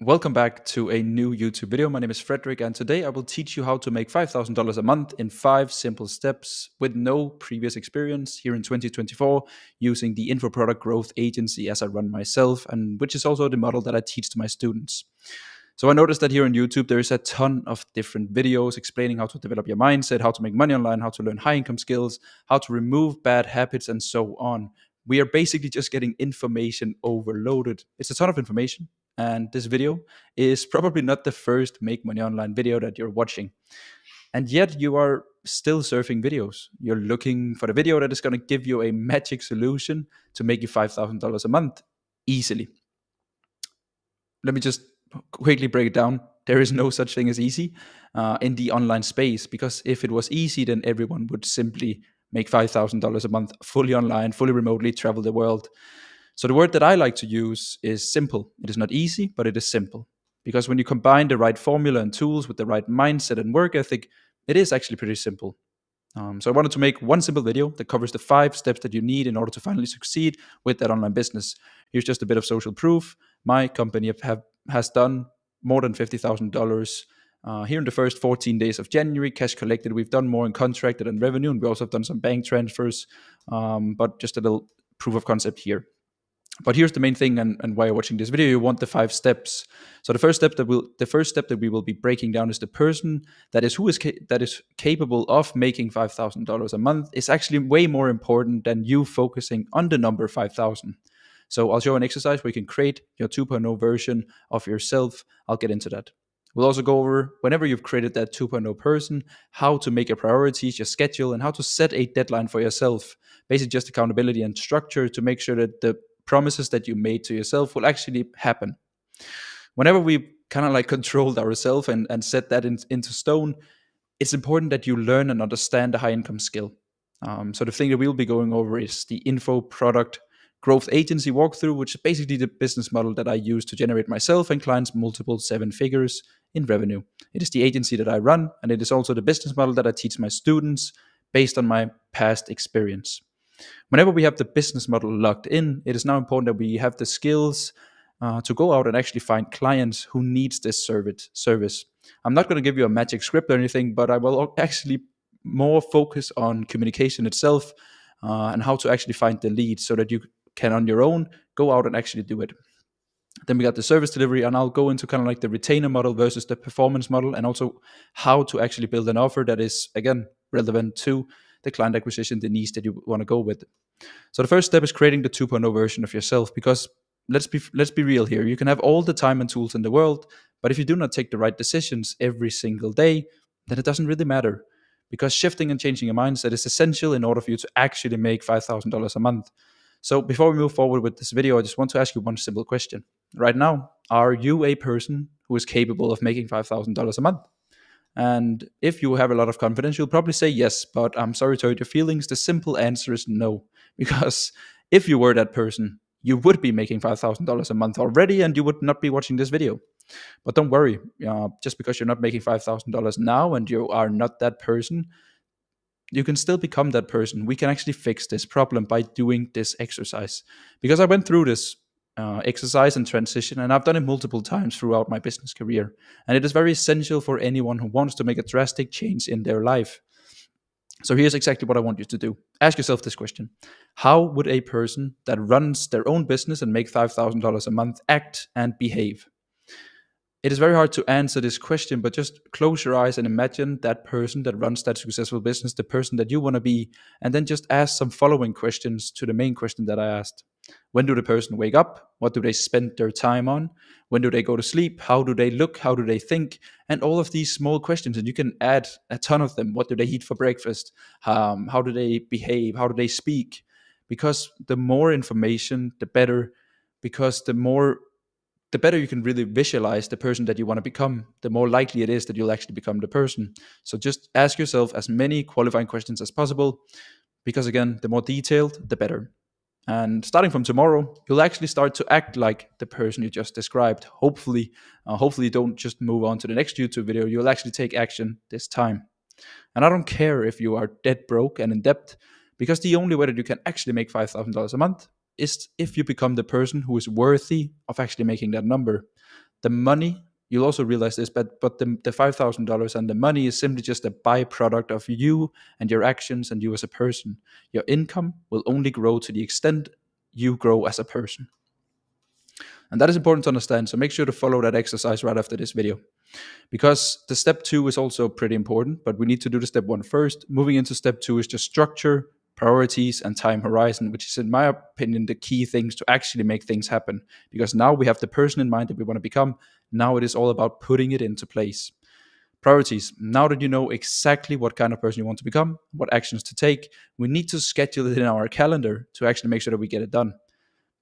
Welcome back to a new YouTube video. My name is Frederick, and today I will teach you how to make $5,000 a month in 5 simple steps with no previous experience here in 2024 using the info product growth agency as I run myself, and which is also the model that I teach to my students. So I noticed that here on YouTube, there is a ton of different videos explaining how to develop your mindset, how to make money online, how to learn high income skills, how to remove bad habits, and so on. We are basically just getting information overloaded. It's a ton of information. And this video is probably not the first make money online video that you're watching. And yet you are still surfing videos. You're looking for the video that is going to give you a magic solution to make you $5,000 a month easily. Let me just quickly break it down. There is no such thing as easy in the online space, because if it was easy, then everyone would simply make $5,000 a month fully online, fully remotely, travel the world. So the word that I like to use is simple. It is not easy, but it is simple. Because when you combine the right formula and tools with the right mindset and work ethic, it is actually pretty simple. So I wanted to make one simple video that covers the 5 steps that you need in order to finally succeed with that online business. Here's just a bit of social proof. My company has done more than $50,000 here in the first 14 days of January. Cash collected, we've done more in contracted and revenue, and we also have done some bank transfers, but just a little proof of concept here. But here's the main thing, and why you're watching this video. You want the 5 steps. So the first step that we will be breaking down is the person that is capable of making $5,000 a month is actually way more important than you focusing on the number 5,000. So I'll show an exercise where you can create your 2.0 version of yourself. I'll get into that. We'll also go over, whenever you've created that 2.0 person, how to make your priorities, your schedule, and how to set a deadline for yourself. Basically just accountability and structure to make sure that the promises that you made to yourself will actually happen. Whenever we kind of like controlled ourselves and set that into stone, it's important that you learn and understand the high income skill. So the thing that we'll be going over is the info product growth agency walkthrough, which is basically the business model that I use to generate myself and clients multiple 7 figures in revenue. It is the agency that I run, and it is also the business model that I teach my students based on my past experience. Whenever we have the business model locked in, it is now important that we have the skills to go out and actually find clients who needs this service. I'm not going to give you a magic script or anything, but I will actually more focus on communication itself and how to actually find the leads so that you can on your own go out and actually do it. Then we got the service delivery, and I'll go into kind of like the retainer model versus the performance model, and also how to actually build an offer that is, again, relevant to the client acquisition, the niche that you want to go with. So the first step is creating the 2.0 version of yourself, because let's be real here. You can have all the time and tools in the world, but if you do not take the right decisions every single day, then it doesn't really matter, because shifting and changing your mindset is essential in order for you to actually make $5,000 a month. So before we move forward with this video, I just want to ask you one simple question. Right now, are you a person who is capable of making $5,000 a month? And if you have a lot of confidence, you'll probably say yes, but I'm sorry to hurt your feelings. The simple answer is no, because if you were that person, you would be making $5,000 a month already, and you would not be watching this video. But don't worry, just because you're not making $5,000 now and you are not that person, you can still become that person. We can actually fix this problem by doing this exercise, because I went through this exercise and transition, and I've done it multiple times throughout my business career, and it is very essential for anyone who wants to make a drastic change in their life. So here's exactly what I want you to do. Ask yourself this question: how would a person that runs their own business and make $5,000 a month act and behave? It is very hard to answer this question, but just close your eyes and imagine that person that runs that successful business, the person that you want to be, and then just ask some following questions to the main question that I asked. When do the person wake up? What do they spend their time on? When do they go to sleep? How do they look? How do they think? And all of these small questions, and you can add a ton of them. What do they eat for breakfast? How do they behave? How do they speak? Because the more information, the better, because the better you can really visualize the person that you want to become, the more likely it is that you'll actually become the person. So just ask yourself as many qualifying questions as possible, because again, the more detailed, the better. And starting from tomorrow, you'll actually start to act like the person you just described. Hopefully don't just move on to the next YouTube video. You'll actually take action this time. And I don't care if you are dead broke and in debt, because the only way that you can actually make $5,000 a month is if you become the person who is worthy of actually making that number. The money, you'll also realize this, but the $5,000 and the money is simply just a byproduct of you and your actions and you as a person. Your income will only grow to the extent you grow as a person. And that is important to understand. So make sure to follow that exercise right after this video. Because the step 2 is also pretty important, but we need to do the step 1 first. Moving into step 2 is just structure, priorities, and time horizon, which is, in my opinion, the key things to actually make things happen. Because now we have the person in mind that we want to become. Now it is all about putting it into place. Priorities. Now that you know exactly what kind of person you want to become, what actions to take, we need to schedule it in our calendar to actually make sure that we get it done.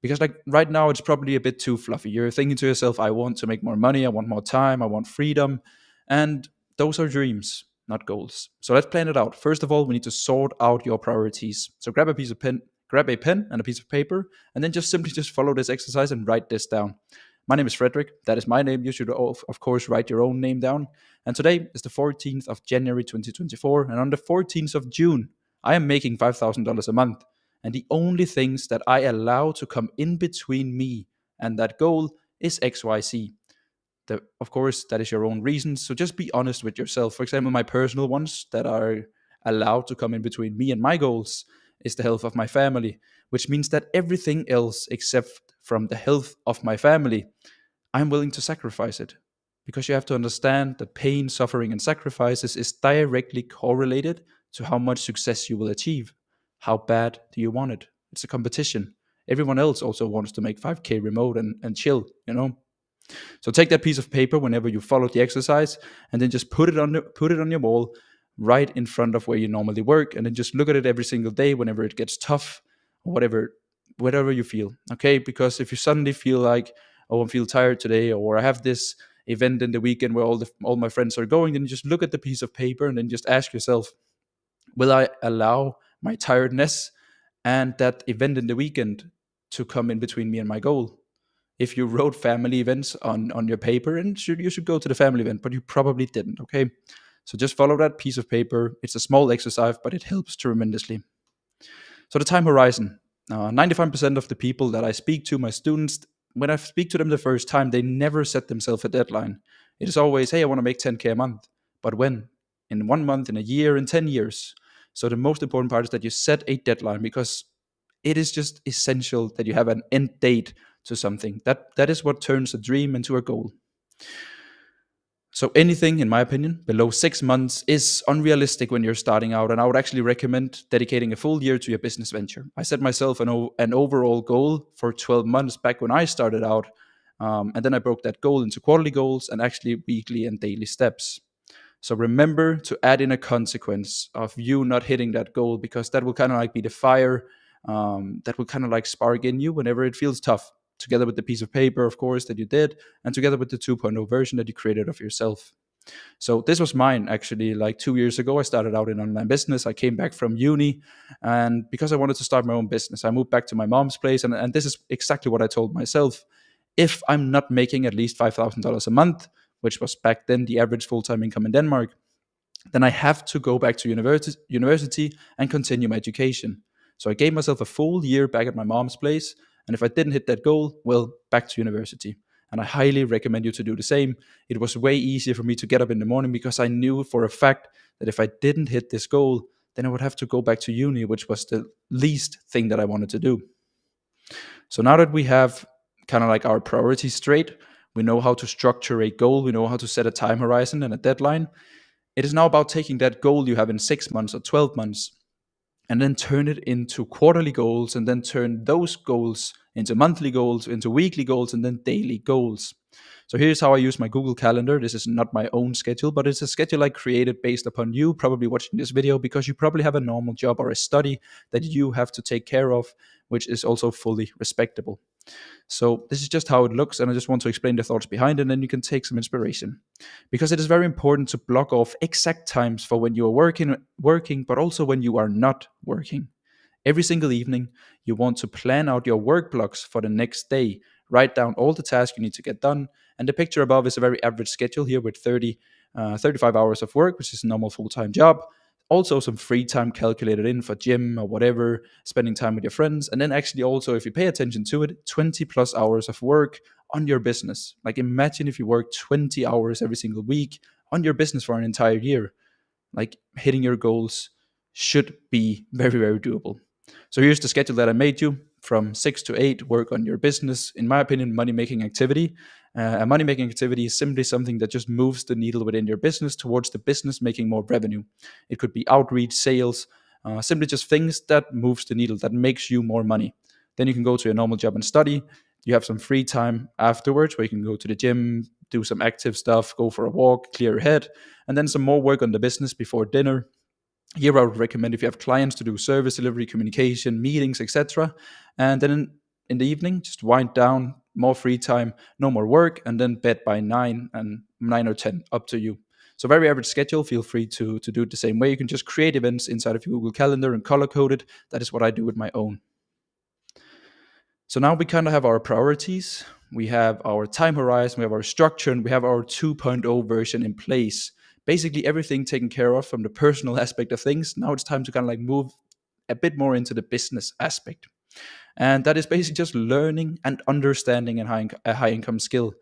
Because like right now it's probably a bit too fluffy. You're thinking to yourself, I want to make more money, I want more time, I want freedom. And those are dreams, not goals. So let's plan it out. First of all, we need to sort out your priorities. So grab a pen and a piece of paper, and then just simply just follow this exercise and write this down. My name is Frederick. That is my name. You should, of course, write your own name down. And today is the 14th of January 2024. And on the 14th of June, I am making $5,000 a month. And the only things that I allow to come in between me and that goal is XYZ. Of course, that is your own reasons. So just be honest with yourself. For example, my personal ones that are allowed to come in between me and my goals is the health of my family, which means that everything else except from the health of my family, I'm willing to sacrifice it. Because you have to understand that pain, suffering, and sacrifices is directly correlated to how much success you will achieve. How bad do you want it? It's a competition. Everyone else also wants to make 5K remote and chill, you know? So take that piece of paper whenever you follow the exercise, and then just put it on your wall right in front of where you normally work, and then just look at it every single day whenever it gets tough, or whatever you feel. Okay? Because if you suddenly feel like, oh, I feel tired today, or I have this event in the weekend where all my friends are going, then just look at the piece of paper and then just ask yourself, will I allow my tiredness and that event in the weekend to come in between me and my goal? If you wrote family events on your paper, and you should go to the family event, but you probably didn't, okay? So just follow that piece of paper. It's a small exercise, but it helps tremendously. So the time horizon. 95% of the people that I speak to, my students, when I speak to them the first time, they never set themselves a deadline. It is always, hey, I want to make 10K a month. But when? In 1 month, in a year, in 10 years. So the most important part is that you set a deadline, because it is just essential that you have an end date to something. That is what turns a dream into a goal. So anything, in my opinion, below 6 months is unrealistic when you're starting out, and I would actually recommend dedicating a full year to your business venture. I set myself an overall goal for 12 months back when I started out, and then I broke that goal into quarterly goals and actually weekly and daily steps. So remember to add in a consequence of you not hitting that goal, because that will kind of like be the fire that will kind of like spark in you whenever it feels tough, together with the piece of paper, of course, that you did, and together with the 2.0 version that you created of yourself. So this was mine actually. Like 2 years ago, I started out in online business. I came back from uni, and because I wanted to start my own business, I moved back to my mom's place, and this is exactly what I told myself. If I'm not making at least $5,000 a month, which was back then the average full-time income in Denmark, then I have to go back to university and continue my education. So I gave myself a full year back at my mom's place, and if I didn't hit that goal, well, back to university. And I highly recommend you to do the same. It was way easier for me to get up in the morning, because I knew for a fact that if I didn't hit this goal, then I would have to go back to uni, which was the least thing that I wanted to do. So now that we have kind of like our priorities straight, we know how to structure a goal, we know how to set a time horizon and a deadline. It is now about taking that goal you have in 6 months or 12 months and then turn it into quarterly goals, and then turn those goals into monthly goals, into weekly goals, and then daily goals. So here's how I use my Google Calendar. This is not my own schedule, but it's a schedule I created based upon you probably watching this video, because you probably have a normal job or a study that you have to take care of, which is also fully respectable. So this is just how it looks, and I just want to explain the thoughts behind it, and then you can take some inspiration. Because it is very important to block off exact times for when you are working, but also when you are not working. Every single evening, you want to plan out your work blocks for the next day. Write down all the tasks you need to get done. And the picture above is a very average schedule here with 35 hours of work, which is a normal full-time job. Also some free time calculated in for gym or whatever, spending time with your friends. And then actually also, if you pay attention to it, 20 plus hours of work on your business. Like imagine if you work 20 hours every single week on your business for an entire year. Like hitting your goals should be very, very doable. So here's the schedule that I made you. From 6 to 8, work on your business. In my opinion, money making activity. A money making activity is simply something that just moves the needle within your business towards the business making more revenue. It could be outreach, sales, simply just things that moves the needle, that makes you more money. Then you can go to your normal job and study. You have some free time afterwards where you can go to the gym, do some active stuff, go for a walk, clear your head, and then some more work on the business before dinner. Here I would recommend, if you have clients, to do service delivery, communication, meetings, etc. And then in the evening, just wind down, more free time, no more work, and then bed by 9 and 9 or 10, up to you. So very average schedule. Feel free to do it the same way. You can just create events inside of your Google Calendar and color code it. That is what I do with my own. So now we kind of have our priorities, we have our time horizon, we have our structure, and we have our 2.0 version in place. Basically everything taken care of from the personal aspect of things. Now it's time to kind of like move a bit more into the business aspect. And that is basically just learning and understanding a high income skill.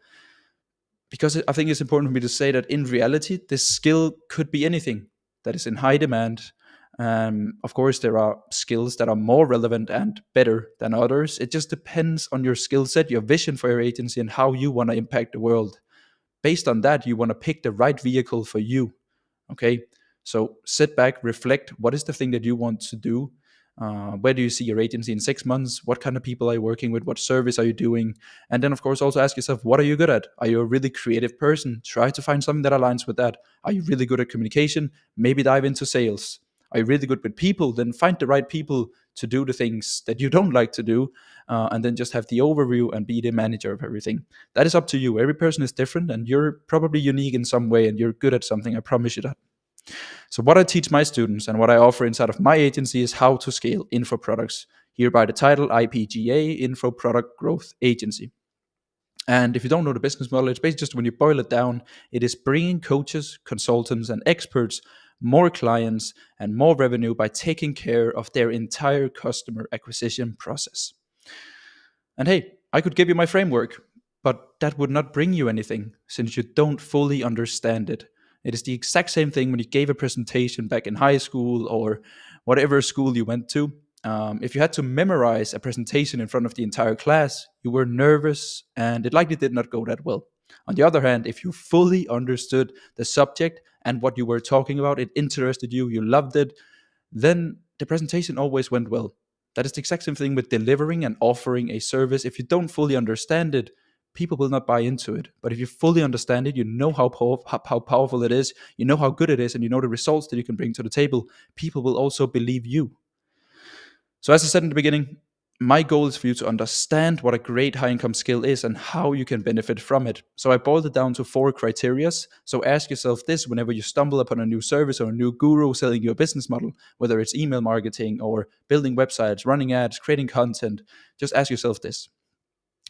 Because I think it's important for me to say that in reality, this skill could be anything that is in high demand. Of course, there are skills that are more relevant and better than others. It just depends on your skill set, your vision for your agency, and how you want to impact the world. Based on that, you want to pick the right vehicle for you. Okay, so sit back, reflect. What is the thing that you want to do? Where do you see your agency in 6 months? What kind of people are you working with? What service are you doing? And then, of course, also ask yourself, what are you good at? Are you a really creative person? Try to find something that aligns with that. Are you really good at communication? Maybe dive into sales. Are you really good with people? Then find the right people to do the things that you don't like to do, and then just have the overview and be the manager of everything. That is up to you. Every person is different, and you're probably unique in some way, and you're good at something. I promise you that. So what I teach my students and what I offer inside of my agency is how to scale info products. Here by the title IPGA, Info Product Growth Agency. And if you don't know the business model, it's basically just, when you boil it down, it is bringing coaches, consultants, and experts more clients and more revenue by taking care of their entire customer acquisition process. And hey, I could give you my framework, but that would not bring you anything since you don't fully understand it. It is the exact same thing when you gave a presentation back in high school or whatever school you went to. If you had to memorize a presentation in front of the entire class, you were nervous and it likely did not go that well. On the other hand, if you fully understood the subject and what you were talking about, it interested you, you loved it, then the presentation always went well. That is the exact same thing with delivering and offering a service. If you don't fully understand it, people will not buy into it. But if you fully understand it, you know how powerful it is, you know how good it is, and you know the results that you can bring to the table, people will also believe you. So as I said in the beginning, my goal is for you to understand what a great high income skill is and how you can benefit from it. So I boiled it down to 4 criteria. So ask yourself this whenever you stumble upon a new service or a new guru selling you a business model, whether it's email marketing or building websites, running ads, creating content. Just ask yourself this.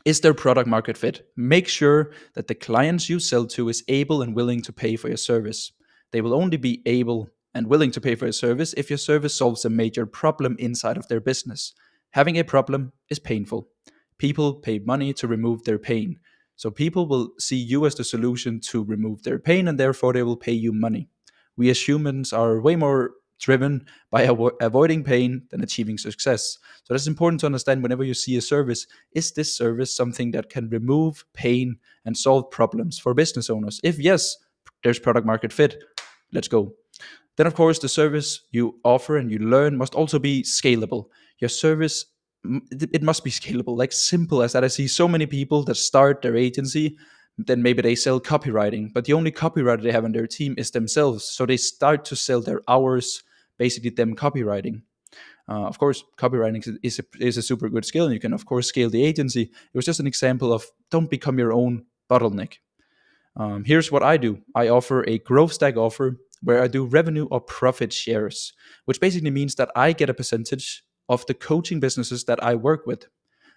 Is there product market fit? Make sure that the clients you sell to is able and willing to pay for your service. They will only be able and willing to pay for your service if your service solves a major problem inside of their business. Having a problem is painful. People pay money to remove their pain. So people will see you as the solution to remove their pain, and therefore they will pay you money. We as humans are way more driven by avoiding pain than achieving success. So that's important to understand whenever you see a service. Is this service something that can remove pain and solve problems for business owners? If yes, there's product market fit. Let's go. Then, of course, the service you offer and you learn must also be scalable. Your service, it must be scalable, like simple as that. I see so many people that start their agency, then maybe they sell copywriting, but the only copywriter they have on their team is themselves. So they start to sell their hours, basically them copywriting. Of course, copywriting is a super good skill, and you can, of course, scale the agency. It was just an example of don't become your own bottleneck. Here's what I do. I offer a growth stack offer where I do revenue or profit shares, which basically means that I get a percentage of the coaching businesses that I work with.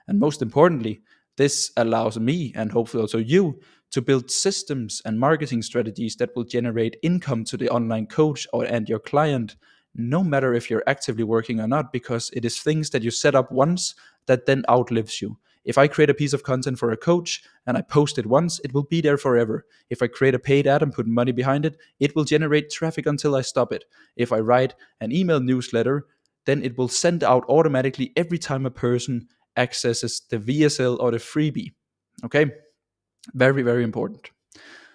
And most importantly, this allows me, and hopefully also you, to build systems and marketing strategies that will generate income to the online coach and your client, no matter if you're actively working or not, because it is things that you set up once that then outlives you. If I create a piece of content for a coach and I post it once, it will be there forever. If I create a paid ad and put money behind it, it will generate traffic until I stop it. If I write an email newsletter, then it will send out automatically every time a person accesses the VSL or the freebie. Okay, very, very important.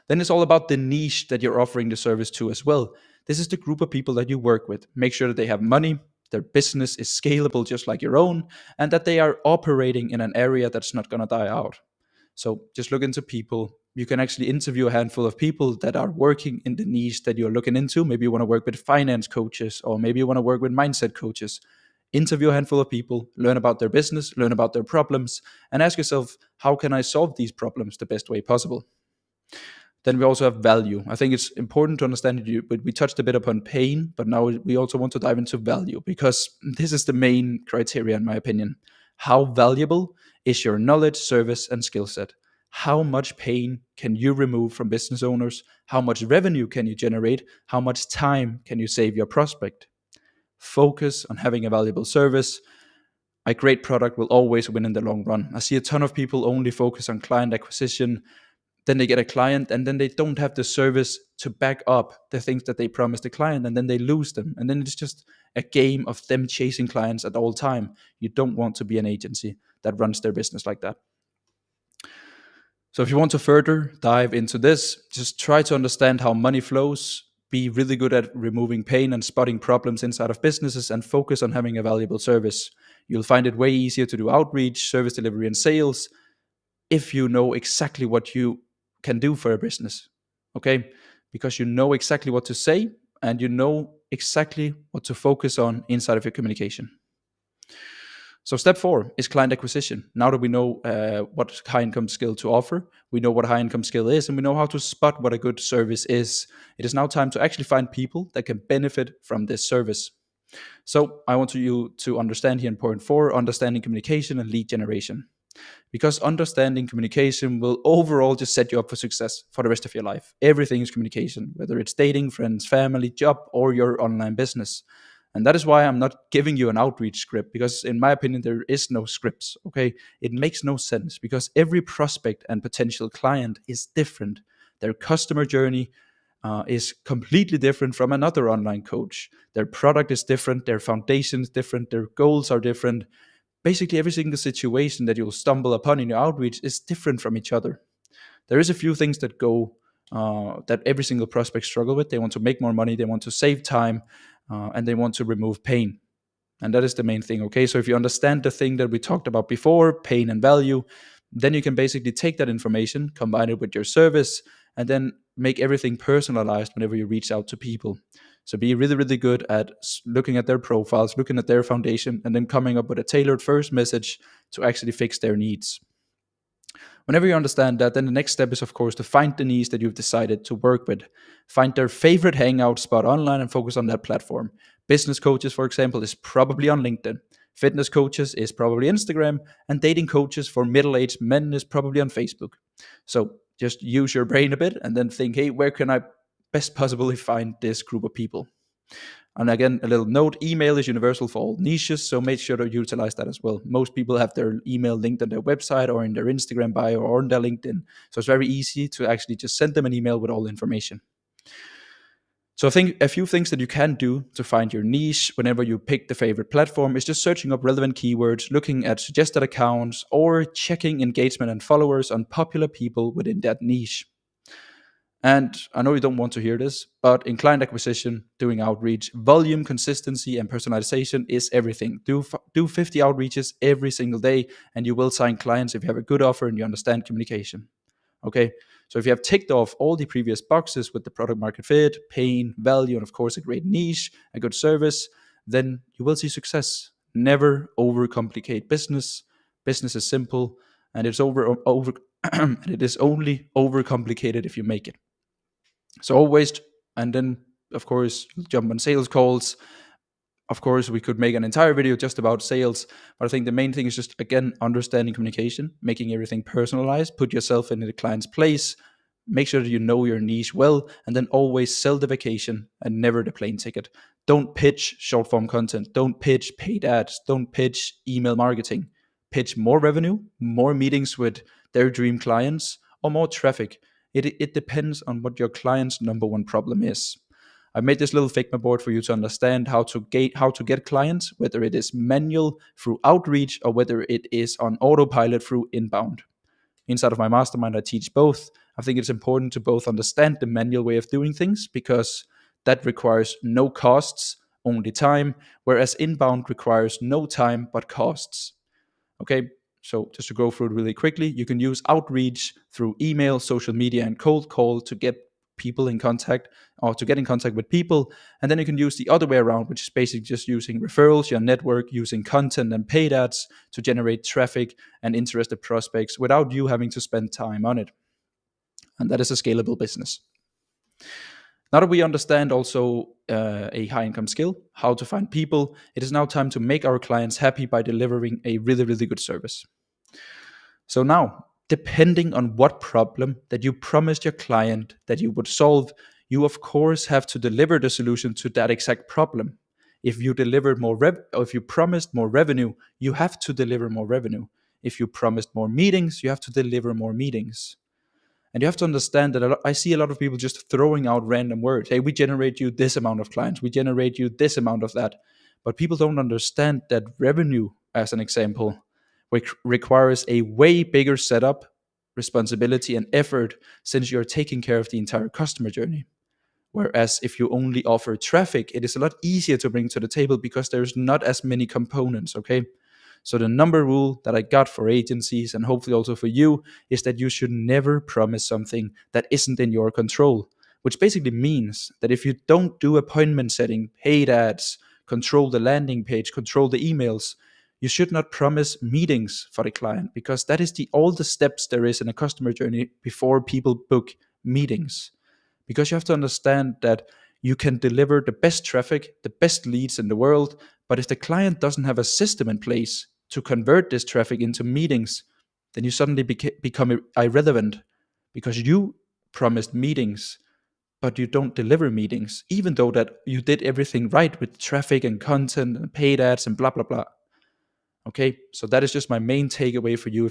Then it's all about the niche that you're offering the service to as well. This is the group of people that you work with. Make sure that they have money, their business is scalable just like your own, and that they are operating in an area that's not going to die out. So just look into people. You can actually interview a handful of people that are working in the niche that you're looking into. Maybe you want to work with finance coaches, or maybe you want to work with mindset coaches. Interview a handful of people, learn about their business, learn about their problems, and ask yourself, how can I solve these problems the best way possible? Then we also have value. I think it's important to understand it, but we touched a bit upon pain, but now we also want to dive into value, because this is the main criteria, in my opinion. How valuable is your knowledge, service, and skill set? How much pain can you remove from business owners? How much revenue can you generate? How much time can you save your prospect? Focus on having a valuable service. A great product will always win in the long run. I see a ton of people only focus on client acquisition, then they get a client and then they don't have the service to back up the things that they promised the client, and then they lose them, and then it's just a game of them chasing clients at all time. You don't want to be an agency that runs their business like that. So if you want to further dive into this, just try to understand how money flows, be really good at removing pain and spotting problems inside of businesses, and focus on having a valuable service. You'll find it way easier to do outreach, service delivery, and sales if you know exactly what you can do for a business. Okay, because you know exactly what to say and you know exactly what to focus on inside of your communication. So step 4 is client acquisition. Now that we know what high income skill to offer, we know what high income skill is, and we know how to spot what a good service is, it is now time to actually find people that can benefit from this service. So I want you to understand here in point 4, understanding communication and lead generation. Because understanding communication will overall just set you up for success for the rest of your life. Everything is communication, whether it's dating, friends, family, job, or your online business. And that is why I'm not giving you an outreach script, because in my opinion, there is no scripts, okay? It makes no sense, because every prospect and potential client is different. Their customer journey is completely different from another online coach. Their product is different, their foundation is different, their goals are different. Basically, every single situation that you'll stumble upon in your outreach is different from each other. There is a few things that that every single prospect struggle with. They want to make more money, they want to save time, and they want to remove pain. And that is the main thing, okay? So if you understand the thing that we talked about before, pain and value, then you can basically take that information, combine it with your service, and then make everything personalized whenever you reach out to people. So be really, really good at looking at their profiles, looking at their foundation, and then coming up with a tailored first message to actually fix their needs. Whenever you understand that, then the next step is, of course, to find the niche that you've decided to work with. Find their favorite hangout spot online and focus on that platform. Business coaches, for example, is probably on LinkedIn. Fitness coaches is probably Instagram. And dating coaches for middle-aged men is probably on Facebook. So just use your brain a bit and then think, hey, where can I best possibly find this group of people? And again, a little note, email is universal for all niches, so make sure to utilize that as well. Most people have their email linked on their website or in their Instagram bio or on their LinkedIn. So it's very easy to actually just send them an email with all the information. So I think a few things that you can do to find your niche whenever you pick the favorite platform is just searching up relevant keywords, looking at suggested accounts, or checking engagement and followers on popular people within that niche. And I know you don't want to hear this, but in client acquisition, doing outreach, volume, consistency, and personalization is everything. Do 50 outreaches every single day, and you will sign clients if you have a good offer and you understand communication. Okay, so if you have ticked off all the previous boxes with the product market fit, pain, value, and of course a great niche, a good service, then you will see success. Never overcomplicate business. Business is simple, and it's and it is only overcomplicated if you make it. So always, and then of course jump on sales calls. Of course, we could make an entire video just about sales, but I think the main thing is just, again, understanding communication, making everything personalized, put yourself in the client's place, make sure that you know your niche well, and then always sell the vacation and never the plane ticket. Don't pitch short form content. Don't pitch paid ads. Don't pitch email marketing. pitch more revenue, more meetings with their dream clients, or more traffic. It depends on what your client's number one problem is. I made this little Figma board for you to understand how to get clients, whether it is manual through outreach or whether it is on autopilot through inbound. Inside of my mastermind, I teach both. I think it's important to both understand the manual way of doing things because that requires no costs, only time, whereas inbound requires no time but costs. Okay, so just to go through it really quickly, you can use outreach through email, social media, and cold call to get people in contact or to get in contact with people. And then you can use the other way around, which is basically just using referrals, your network, using content and paid ads to generate traffic and interested prospects without you having to spend time on it. And that is a scalable business. Now that we understand also a high income skill, how to find people, it is now time to make our clients happy by delivering a really, really good service. So now, depending on what problem that you promised your client that you would solve, you of course have to deliver the solution to that exact problem. If you delivered more or if you promised more revenue, you have to deliver more revenue. If you promised more meetings, you have to deliver more meetings. And you have to understand that I see a lot of people just throwing out random words. Hey, we generate you this amount of clients. We generate you this amount of that. But people don't understand that revenue, as an example, requires a way bigger setup, responsibility, and effort since you're taking care of the entire customer journey. Whereas if you only offer traffic, it is a lot easier to bring to the table because there's not as many components, okay? So the number rule that I got for agencies and hopefully also for you is that you should never promise something that isn't in your control, which basically means that if you don't do appointment setting, paid ads, control the landing page, control the emails, you should not promise meetings for the client because that is all the steps there is in a customer journey before people book meetings. Because you have to understand that you can deliver the best traffic, the best leads in the world, but if the client doesn't have a system in place to convert this traffic into meetings, then you suddenly become irrelevant because you promised meetings, but you don't deliver meetings, even though that you did everything right with traffic and content and paid ads and blah, blah, blah. Okay, so that is just my main takeaway for you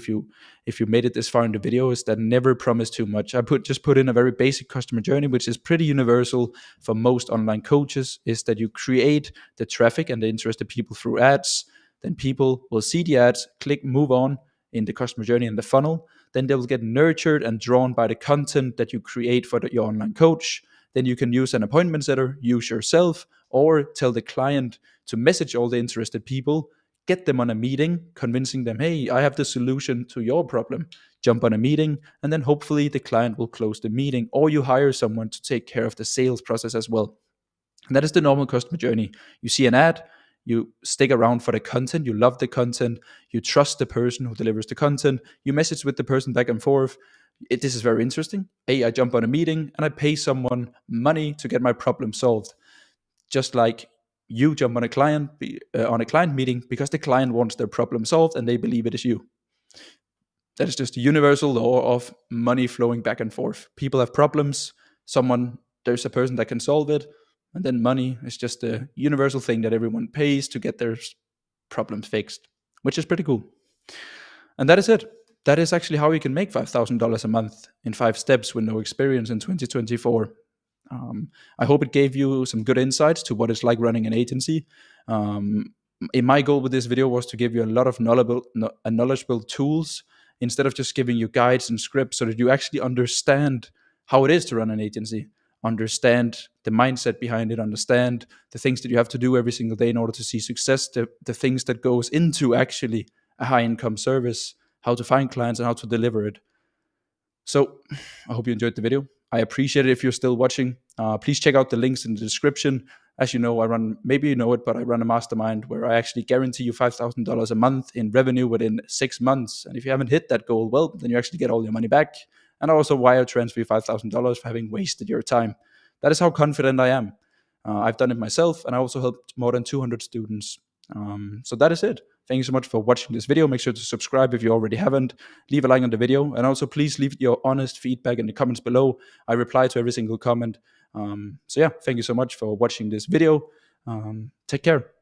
if you made it this far in the video, is that never promise too much. I just put in a very basic customer journey, which is pretty universal for most online coaches, is that you create the traffic and the interested people through ads. Then people will see the ads, click move on in the customer journey in the funnel. Then they will get nurtured and drawn by the content that you create for your online coach. Then you can use an appointment setter, use yourself, or tell the client to message all the interested people, get them on a meeting, convincing them, hey, I have the solution to your problem. Jump on a meeting, and then hopefully the client will close the meeting, or you hire someone to take care of the sales process as well. And that is the normal customer journey. You see an ad, you stick around for the content, you love the content, you trust the person who delivers the content, you message with the person back and forth. This is very interesting. Hey, I jump on a meeting and I pay someone money to get my problem solved. Just like you jump on a client meeting because the client wants their problem solved and they believe it is you. That is just a universal law of money flowing back and forth. People have problems, there's a person that can solve it, and then money is just a universal thing that everyone pays to get their problems fixed, which is pretty cool. And that is it. That is actually how you can make $5,000 a month in 5 steps with no experience in 2024. I hope it gave you some good insights to what it's like running an agency. My goal with this video was to give you a lot of knowledgeable tools instead of just giving you guides and scripts, so that you actually understand how it is to run an agency, understand the mindset behind it, understand the things that you have to do every single day in order to see success, the things that goes into actually a high income service, how to find clients and how to deliver it. So I hope you enjoyed the video. I appreciate it if you're still watching. Please check out the links in the description. As you know, maybe you know it, but I run a mastermind where I actually guarantee you $5,000 a month in revenue within 6 months. And if you haven't hit that goal, well, then you actually get all your money back. And I also wire transfer you $5,000 for having wasted your time. That is how confident I am. I've done it myself, and I also helped more than 200 students. So that is it. Thank you so much for watching this video. Make sure to subscribe if you already haven't. Leave a like on the video. And also please leave your honest feedback in the comments below. I reply to every single comment. So yeah, thank you so much for watching this video. Take care.